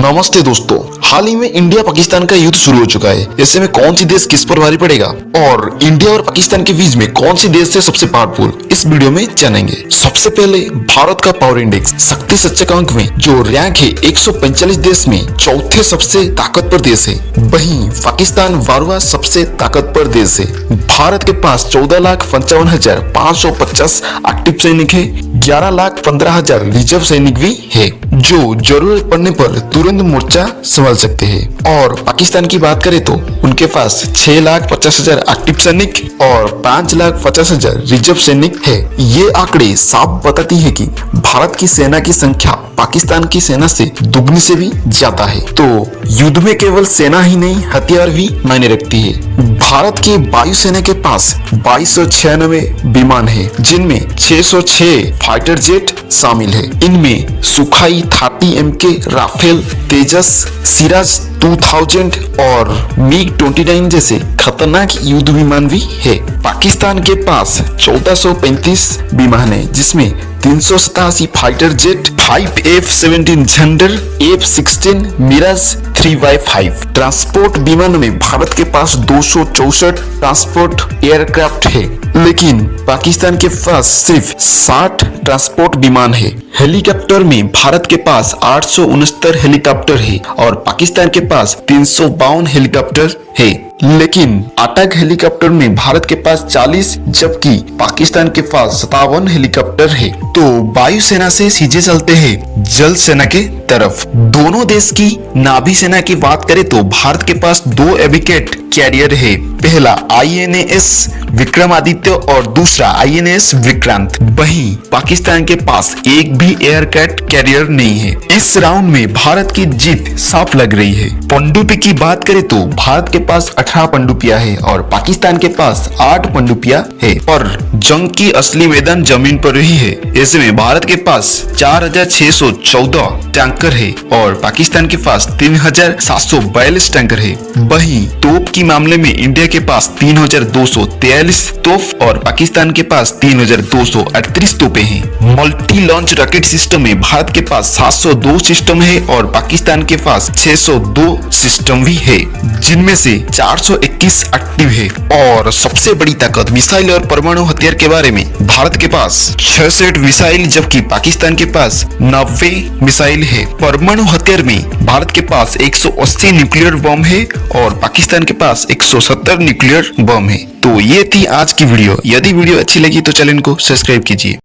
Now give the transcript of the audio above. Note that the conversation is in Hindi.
नमस्ते दोस्तों, हाल ही में इंडिया पाकिस्तान का युद्ध शुरू हो चुका है। ऐसे में कौन सी देश किस पर भारी पड़ेगा और इंडिया और पाकिस्तान के बीच में कौन सी देश है सबसे पावरफुल, इस वीडियो में जानेंगे। सबसे पहले भारत का पावर इंडेक्स शक्ति सूचकांक में जो रैंक है 145 देश में चौथे सबसे ताकतवर देश है। वहीं पाकिस्तान 12वां सबसे ताकतवर देश है। भारत के पास 14,55,550 एक्टिव सैनिक है, 11,15,000 रिजर्व सैनिक भी है जो जरूरत पड़ने पर तुरंत मोर्चा संभाल सकते हैं। और पाकिस्तान की बात करें तो उनके पास 6,50,000 एक्टिव सैनिक और 5,50,000 रिजर्व सैनिक है। ये आंकड़े साफ बताती है कि भारत की सेना की संख्या पाकिस्तान की सेना से दुगनी से भी ज्यादा है। तो युद्ध में केवल सेना ही नहीं, हथियार भी मायने रखती है। भारत की वायुसेना के पास 2296 विमान है, जिनमें 606 फाइटर जेट शामिल है। इनमें सुखाई 30 MK राफेल, तेजस, सिराज 2000 और मिग 29 जैसे खतरनाक युद्ध विमान भी है। पाकिस्तान के पास 1435 विमान है, जिसमें 387 fighter jet, 5 F-17 Thunder, F-16 Mirage 3Y5 transport विमानों में भारत के पास 264 ट्रांसपोर्ट एयरक्राफ्ट है, लेकिन पाकिस्तान के पास सिर्फ 60 ट्रांसपोर्ट विमान है। हेलीकॉप्टर में भारत के पास 869 हेलीकॉप्टर है और पाकिस्तान के पास 352 हेलीकॉप्टर है। लेकिन अटैक हेलीकॉप्टर में भारत के पास 40 जबकि पाकिस्तान के पास 57 हेलीकॉप्टर है। तो वायुसेना से सीधे चलते हैं जल सेना के तरफ। दोनों देश की नाभी सेना की बात करें तो भारत के पास 2 एविकेट कैरियर है। पहला INS विक्रमादित्य और दूसरा INS विक्रांत। वहीं पाकिस्तान के पास एक भी एयरक्राफ्ट कैरियर नहीं है। इस राउंड में भारत की जीत साफ लग रही है। पनडुब्बी की बात करें तो भारत के पास 18 पनडुब्बियां है और पाकिस्तान के पास 8 पनडुब्बियां है। और जंग की असली मैदान जमीन पर ही है। ऐसे में भारत के पास 4,614 टैंकर है और पाकिस्तान के पास 3,742 टैंकर है। वहीं तोप की मामले में इंडिया के पास 3,243 तोप और पाकिस्तान के पास 3,238 तोपें हैं। मल्टी लॉन्च रॉकेट सिस्टम में भारत के पास 702 सिस्टम है और पाकिस्तान के पास 602 सिस्टम भी है, जिनमें से 421 एक्टिव है। और सबसे बड़ी ताकत मिसाइल और परमाणु हथियार के बारे में भारत के पास 66 मिसाइल जबकि पाकिस्तान के पास 90 मिसाइल है। परमाणु हथियार में भारत के पास 180 न्यूक्लियर बम है और पाकिस्तान के पास 170 न्यूक्लियर बम है। तो ये थी आज की वीडियो। यदि वीडियो अच्छी लगी तो चैनल को सब्सक्राइब कीजिए।